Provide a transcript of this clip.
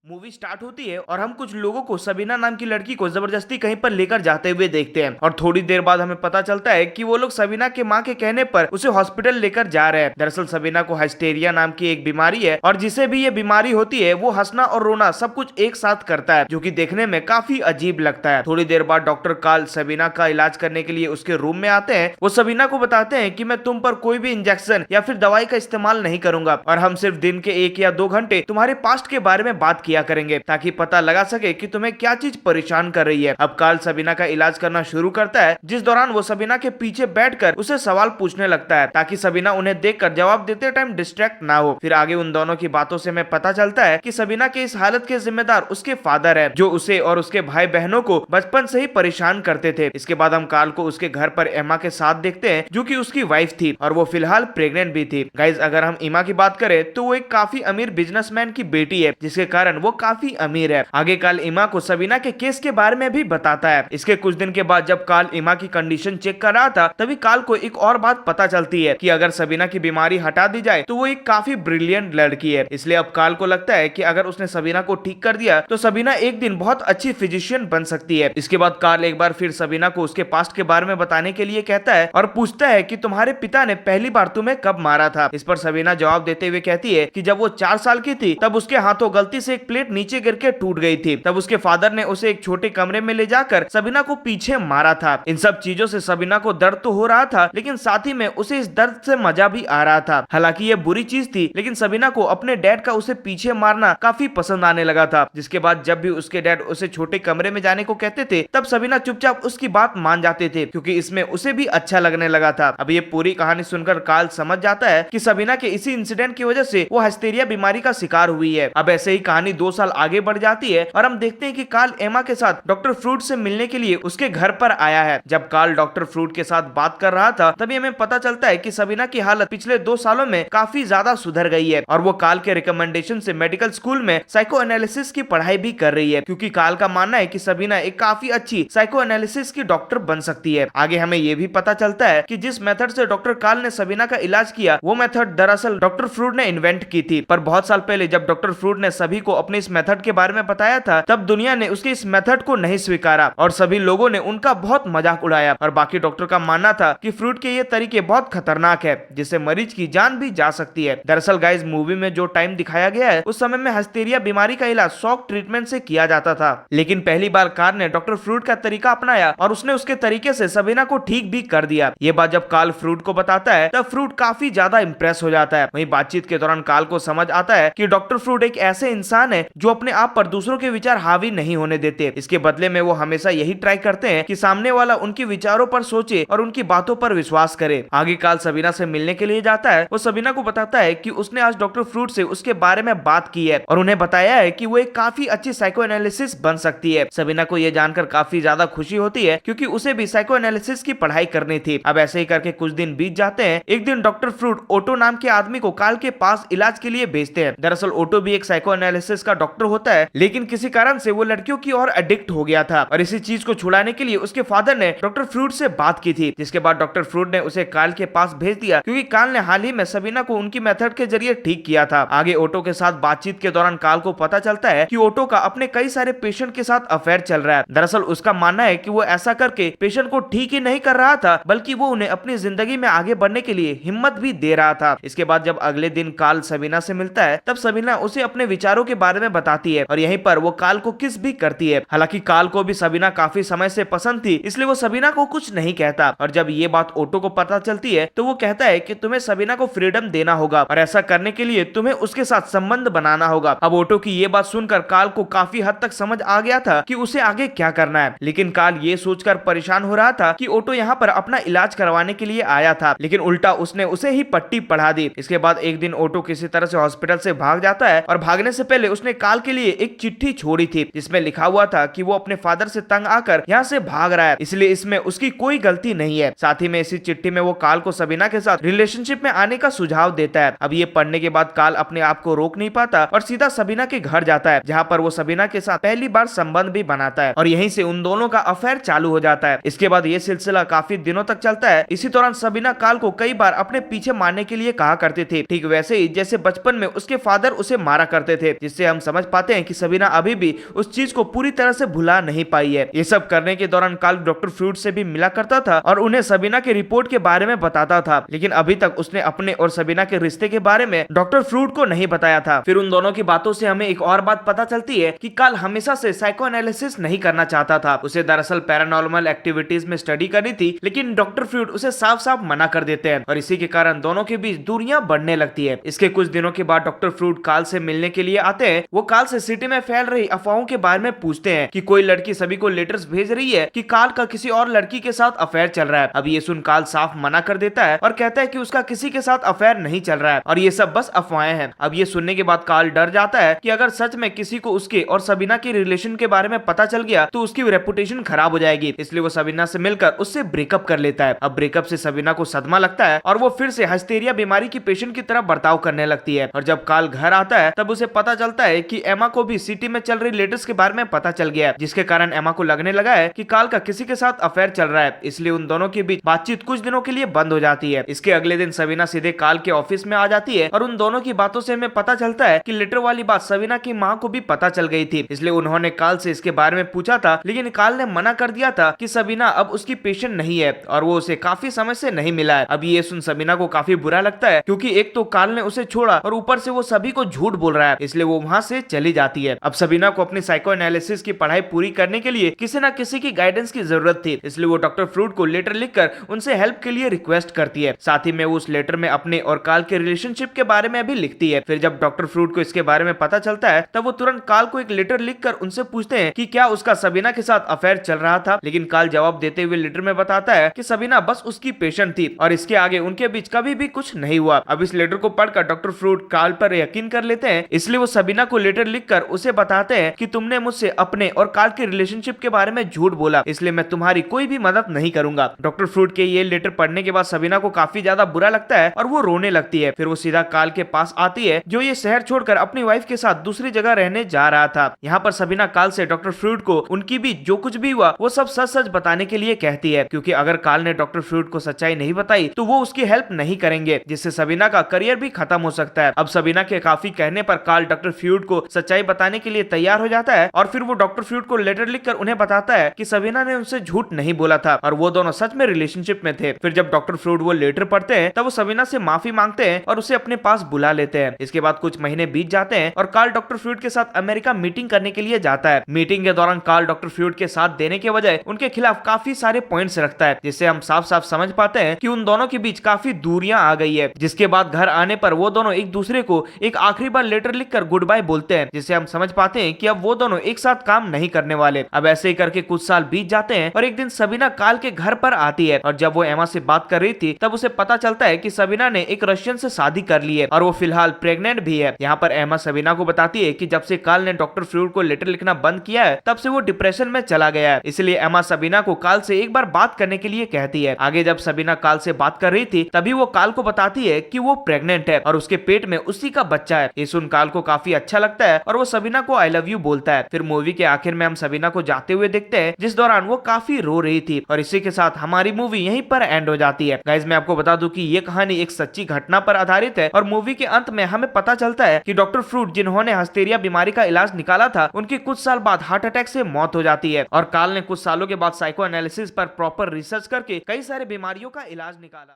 Movie start होती है और हम कुछ लोगों को सबीना नाम की लड़की को जबरदस्ती कहीं पर लेकर जाते हुए देखते हैं और थोड़ी देर बाद हमें पता चलता है कि वो लोग सबीना के माँ के कहने पर उसे हॉस्पिटल लेकर जा रहे हैं। दरअसल सबीना को हाइस्टेरिया नाम की एक बीमारी है और जिसे भी ये बीमारी होती है वो हंसना और रोना सब कुछ एक साथ करता है, जो कि देखने में काफी अजीब लगता है। थोड़ी देर बाद डॉक्टर कार्ल सबीना का इलाज करने के लिए उसके रूम में आते हैं। वो सबीना को बताते हैं कि मैं तुम पर कोई भी इंजेक्शन या फिर दवाई का इस्तेमाल नहीं करूंगा और हम सिर्फ दिन के 1 या 2 घंटे तुम्हारे पास्ट के बारे में बात किया करेंगे ताकि पता लगा सके कि तुम्हें क्या चीज परेशान कर रही है। अब कार्ल सबीना का इलाज करना शुरू करता है, जिस दौरान वो सबीना के पीछे बैठकर उसे सवाल पूछने लगता है ताकि सबीना उन्हें देखकर जवाब देते टाइम डिस्ट्रैक्ट ना हो। फिर आगे उन दोनों की बातों से हमें पता चलता है कि सबीना के इस हालत के जिम्मेदार उसके फादर है, जो उसे और उसके भाई बहनों को बचपन से ही परेशान करते थे। इसके बाद हम कार्ल को उसके घर पर एमा के साथ देखते हैं, जो कि उसकी वाइफ थी और वो फिलहाल प्रेग्नेंट भी थी। गाइज, अगर हम एमा की बात करें तो वो एक काफी अमीर बिजनेसमैन की बेटी है, जिसके कारण वो काफी अमीर है। आगे कार्ल एमा को सबीना के केस के बारे में भी बताता है। इसके कुछ दिन के बाद जब कार्ल एमा की कंडीशन चेक कर रहा था, तभी कार्ल को एक और बात पता चलती है कि अगर सबीना की बीमारी हटा दी जाए तो वो एक काफी ब्रिलियंट लड़की है। इसलिए अब कार्ल को लगता है कि अगर उसने सबीना को ठीक कर दिया तो सबीना एक दिन बहुत अच्छी फिजिशियन बन सकती है। इसके बाद कार्ल एक बार फिर सबीना को उसके पास्ट के बारे में बताने के लिए कहता है और पूछता है कि तुम्हारे पिता ने पहली बार तुम्हें कब मारा था। इस पर सबीना जवाब देते हुए कहती है कि जब वो 4 साल की थी तब उसके हाथों गलती से एक प्लेट नीचे गिर के टूट गई थी। तब उसके फादर ने उसे एक छोटे कमरे में ले जाकर सबीना को पीछे मारा था। इन सब चीजों से सबीना को दर्द तो हो रहा था, लेकिन साथ ही में उसे इस दर्द से मजा भी आ रहा था। हालांकि ये बुरी चीज थी, लेकिन सबीना को अपने डैड का उसे पीछे मारना काफी पसंद आने लगा था। जिसके बाद जब भी उसके डैड उसे छोटे कमरे में जाने को कहते थे, तब सबीना चुपचाप उसकी बात मान जाते थे, क्योंकि इसमें उसे भी अच्छा लगने लगा था। अब ये पूरी कहानी सुनकर कार्ल समझ जाता है कि सबीना के इसी इंसिडेंट की वजह से वो हाइस्टेरिया बीमारी का शिकार हुई है। अब ऐसे ही कहानी 2 साल आगे बढ़ जाती है और हम देखते हैं कि कार्ल एमा के साथ डॉक्टर फ्रूट से मिलने के लिए उसके घर पर आया है। जब कार्ल डॉक्टर फ्रूट के साथ बात कर रहा था, तभी हमें पता चलता है कि सबीना की हालत पिछले 2 सालों में काफी ज्यादा सुधर गई है और वो कार्ल के रिकमेंडेशन से मेडिकल स्कूल में साइको एनालिसिस की पढ़ाई भी कर रही है, क्योंकि कार्ल का मानना है कि सबीना एक काफी अच्छी साइको एनालिसिस की डॉक्टर बन सकती है। आगे हमें ये भी पता चलता है कि जिस मेथड से डॉक्टर कार्ल ने सबीना का इलाज किया, वो मेथड दरअसल डॉक्टर फ्रूट ने इन्वेंट की थी। पर बहुत साल पहले जब डॉक्टर फ्रूट ने सभी को अपने इस मेथड के बारे में बताया था, तब दुनिया ने उसके इस मेथड को नहीं स्वीकारा और सभी लोगों ने उनका बहुत मजाक उड़ाया और बाकी डॉक्टर का मानना था कि फ्रूट के ये तरीके बहुत खतरनाक है, जिससे मरीज की जान भी जा सकती है। दरअसल गाइस, मूवी में जो टाइम दिखाया गया है, उस समय में हाइस्टेरिया बीमारी का इलाज शॉक ट्रीटमेंट से किया जाता था, लेकिन पहली बार कार्ल ने डॉक्टर फ्रूट का तरीका अपनाया और उसने उसके तरीके से सबीना को ठीक भी कर दिया। ये बात जब कार्ल फ्रूट को बताता है, तब फ्रूट काफी ज्यादा इंप्रेस हो जाता है। वहीं बातचीत के दौरान कार्ल को समझ आता है कि डॉक्टर फ्रूट एक ऐसे इंसान है जो अपने आप पर दूसरों के विचार हावी नहीं होने देते। इसके बदले में वो हमेशा यही ट्राई करते हैं कि सामने वाला उनके विचारों पर सोचे और उनकी बातों पर विश्वास करे। आगे कार्ल सबीना से मिलने के लिए जाता है। वो सबीना को बताता है कि उसने आज डॉक्टर फ्रूट से उसके बारे में बात की है और उन्हें बताया है कि वो एक काफी अच्छी साइको एनालिसिस बन सकती है। सबीना को यह जानकर काफी ज्यादा खुशी होती है, क्योंकि उसे भी साइको एनालिसिस की पढ़ाई करनी थी। अब ऐसे ही करके कुछ दिन बीत जाते हैं। एक दिन डॉक्टर फ्रूट ओटो नाम के आदमी को कार्ल के पास इलाज के लिए भेजते हैं। दरअसल ओटो भी एक साइको एनालिसिस का डॉक्टर होता है, लेकिन किसी कारण से वो लड़कियों की ओर एडिक्ट हो गया था और इसी चीज को छुड़ाने के लिए उसके फादर ने डॉक्टर फ्रूट से बात की थी। जिसके बाद डॉक्टर फ्रूट ने उसे कार्ल के पास भेज दिया, क्योंकि कार्ल ने हाल ही में सबीना को उनकी मेथड के जरिए ठीक किया था। आगे ओटो के साथ बातचीत के दौरान कार्ल को पता चलता है कि ओटो का अपने कई सारे पेशेंट के साथ अफेयर चल रहा है। दरअसल उसका मानना है कि वो ऐसा करके पेशेंट को ठीक ही नहीं कर रहा था, बल्कि वो उन्हें अपनी जिंदगी में आगे बढ़ने के लिए हिम्मत भी दे रहा था। इसके बाद जब अगले दिन कार्ल सबीना से मिलता है, तब सबीना उसे अपने विचारों के बारे में बताती है और यहीं पर वो कार्ल को किस भी करती है। हालांकि कार्ल को भी सबीना काफी समय से पसंद थी, इसलिए वो सबीना को कुछ नहीं कहता। और जब ये बात ओटो को पता चलती है, तो वो कहता है कि तुम्हें सबीना को फ्रीडम देना होगा और ऐसा करने के लिए तुम्हें उसके साथ संबंध बनाना होगा। अब ओटो की ये बात सुनकर कार्ल को काफी हद तक समझ आ गया था कि उसे आगे क्या करना है, लेकिन कार्ल ये सोचकर परेशान हो रहा था कि ओटो यहाँ पर अपना इलाज करवाने के लिए आया था, लेकिन उल्टा उसने उसे ही पट्टी पढ़ा दी। इसके बाद एक दिन ओटो किसी तरह से हॉस्पिटल से भाग जाता है और भागने से पहले उसने कार्ल के लिए एक चिट्ठी छोड़ी थी, जिसमें लिखा हुआ था कि वो अपने फादर से तंग आकर यहाँ से भाग रहा है, इसलिए इसमें उसकी कोई गलती नहीं है। साथ ही में इसी चिट्ठी में वो कार्ल को सबीना के साथ रिलेशनशिप में आने का सुझाव देता है। अब ये पढ़ने के बाद कार्ल अपने आप को रोक नहीं पाता और सीधा सबीना के घर जाता है, जहाँ पर वो सबीना के साथ पहली बार संबंध भी बनाता है और यहीं से उन दोनों का अफेयर चालू हो जाता है। इसके बाद ये सिलसिला काफी दिनों तक चलता है। इसी दौरान सबीना कार्ल को कई बार अपने पीछे मारने के लिए कहा करते थे, ठीक वैसे ही जैसे बचपन में उसके फादर उसे मारा करते थे, जिससे हम समझ पाते हैं कि सबीना अभी भी उस चीज को पूरी तरह से भुला नहीं पाई है। ये सब करने के दौरान कार्ल डॉक्टर फ्रूड से भी मिला करता था और उन्हें सबीना के रिपोर्ट के बारे में बताता था, लेकिन अभी तक उसने अपने और सबीना के रिश्ते के बारे में डॉक्टर फ्रूड को नहीं बताया था। फिर उन दोनों की बातों से हमें एक और बात पता चलती है कि कार्ल हमेशा से साइको एनालिसिस नहीं करना चाहता था। उसे दरअसल पैरानॉर्मल एक्टिविटीज में स्टडी करनी थी, लेकिन डॉक्टर फ्रूड उसे साफ साफ मना कर देते हैं और इसी के कारण दोनों के बीच दूरियां बढ़ने लगती है। इसके कुछ दिनों के बाद डॉक्टर फ्रूड कार्ल से मिलने के लिए आते हैं। वो कार्ल से सिटी में फैल रही अफवाहों के बारे में पूछते हैं कि कोई लड़की सभी को लेटर्स भेज रही है कि कार्ल का किसी और लड़की के साथ अफेयर चल रहा है। अब ये सुन कार्ल साफ मना कर देता है और कहता है कि उसका किसी के साथ अफेयर नहीं चल रहा है और ये सब बस अफवाहें हैं। अब ये सुनने के बाद कार्ल डर जाता है कि अगर सच में किसी को उसके और सबीना के रिलेशन के बारे में पता चल गया तो उसकी रेपुटेशन खराब हो जाएगी, इसलिए वो सबीना से मिलकर उससे ब्रेकअप कर लेता है। अब ब्रेकअप से सबीना को सदमा लगता है और वो फिर से हिस्टेरिया बीमारी की पेशेंट की तरह बर्ताव करने लगती है। और जब कार्ल घर आता है तब उसे पता चलता है कि एमा को भी सिटी में चल रही लेटर्स के बारे में पता चल गया है, जिसके कारण एमा को लगने लगा है कि कार्ल का किसी के साथ अफेयर चल रहा है, इसलिए उन दोनों के बीच बातचीत कुछ दिनों के लिए बंद हो जाती है। इसके अगले दिन सबीना सीधे कार्ल के ऑफिस में आ जाती है और उन दोनों की बातों से हमें पता चलता है कि लेटर वाली बात सबीना की माँ को भी पता चल गई थी, इसलिए उन्होंने कार्ल से इसके बारे में पूछा था, लेकिन कार्ल ने मना कर दिया था कि सबीना अब उसकी पेशेंट नहीं है और वो उसे काफी समय से नहीं मिला है। अब ये सुन सबीना को काफी बुरा लगता है, क्योंकि एक तो कार्ल ने उसे छोड़ा और ऊपर से वो सभी को झूठ बोल रहा है, इसलिए वो वहाँ से चली जाती है। अब सबीना को अपनी साइको एनालिसिस की पढ़ाई पूरी करने के लिए किसी न किसी की गाइडेंस की जरूरत थी, इसलिए वो डॉक्टर फ्रूड को लेटर लिखकर उनसे हेल्प के लिए रिक्वेस्ट करती है। साथ ही में उस लेटर में अपने और कार्ल के रिलेशनशिप के बारे में भी लिखती है। फिर जब डॉक्टर फ्रूड को इसके बारे में पता चलता है तब वो तुरंत कार्ल को एक लेटर लिखकर उनसे पूछते हैं कि क्या उसका सबीना के साथ अफेयर चल रहा था, लेकिन कार्ल जवाब देते हुए लेटर में बताता है कि सबीना बस उसकी पेशेंट थी और इसके आगे उनके बीच कभी भी कुछ नहीं हुआ। अब इस लेटर को पढ़कर डॉक्टर फ्रूड कार्ल पर यकीन कर लेते हैं, इसलिए वो सबीना को लेटर लिखकर उसे बताते हैं कि तुमने मुझसे अपने और कार्ल के रिलेशनशिप के बारे में झूठ बोला, इसलिए मैं तुम्हारी कोई भी मदद नहीं करूंगा। डॉक्टर फ्रूड के ये लेटर पढ़ने के बाद सबीना को काफी ज्यादा बुरा लगता है और वो रोने लगती है। फिर वो सीधा कार्ल के पास आती है जो ये शहर छोड़कर अपनी वाइफ के साथ दूसरी जगह रहने जा रहा था। यहाँ पर सबीना कार्ल से डॉक्टर फ्रूड को उनकी भी जो कुछ भी हुआ वो सब सच सच बताने के लिए कहती है, क्योंकि अगर कार्ल ने डॉक्टर फ्रूड को सच्चाई नहीं बताई तो वो उसकी हेल्प नहीं करेंगे, जिससे सबीना का करियर भी खत्म हो सकता है। अब सबीना के काफी कहने पर कार्ल डॉक्टर फ्रूड को सच्चाई बताने के लिए तैयार हो जाता है और फिर वो डॉक्टर फ्रूड को लेटर लिखकर उन्हें बताता है कि सबीना ने उनसे झूठ नहीं बोला था और वो दोनों सच में रिलेशनशिप में थे। फिर जब डॉक्टर फ्रूड वो लेटर पढ़ते हैं तब वो सबीना से माफी मांगते हैं और उसे अपने पास बुला लेते हैं। इसके बाद कुछ महीने बीत जाते हैं और कार्ल डॉक्टर फ्रूड के साथ अमेरिका मीटिंग करने के लिए जाता है। मीटिंग के दौरान कार्ल डॉक्टर फ्रूड के साथ देने के बजाय उनके खिलाफ काफी सारे पॉइंट्स रखता है, जिससे हम साफ साफ समझ पाते हैं कि उन दोनों के बीच काफी दूरियां आ गई है। जिसके बाद घर आने पर वो दोनों एक दूसरे को एक आखिरी बार लेटर लिखकर गुड बाय बोलते हैं, जिससे हम समझ पाते हैं कि अब वो दोनों एक साथ काम नहीं करने वाले। अब ऐसे ही करके कुछ साल बीत जाते हैं और एक दिन सबीना कार्ल के घर पर आती है और जब वो एमा से बात कर रही थी तब उसे पता चलता है कि सबीना ने एक रशियन से शादी कर ली है और वो फिलहाल प्रेग्नेंट भी है। यहाँ पर एमा सबीना को बताती है कि जब से कार्ल ने डॉक्टर फ्रूड को लेटर लिखना बंद किया है तब से वो डिप्रेशन में चला गया है, इसलिए एमा सबीना को कार्ल से एक बार बात करने के लिए कहती है। आगे जब सबीना कार्ल से बात कर रही थी तभी वो कार्ल को बताती है कि वो प्रेग्नेंट है और उसके पेट में उसी का बच्चा है। ये सुन कार्ल को काफी अच्छा लगता है और वो सबीना को आई लव यू बोलता है। फिर मूवी के आखिर में हम सबीना को जाते हुए देखते हैं, जिस दौरान वो काफी रो रही थी और इसी के साथ हमारी मूवी यहीं पर एंड हो जाती है। गाइस, मैं आपको बता दूं कि ये कहानी एक सच्ची घटना पर आधारित है और मूवी के अंत में हमें पता चलता है कि डॉक्टर फ्रूड जिन्होंने हिस्टेरिया बीमारी का इलाज निकाला था उनकी कुछ साल बाद हार्ट अटैक से मौत हो जाती है और कार्ल ने कुछ सालों के बाद साइको एनालिसिस पर प्रॉपर रिसर्च करके कई सारे बीमारियों का इलाज निकाला।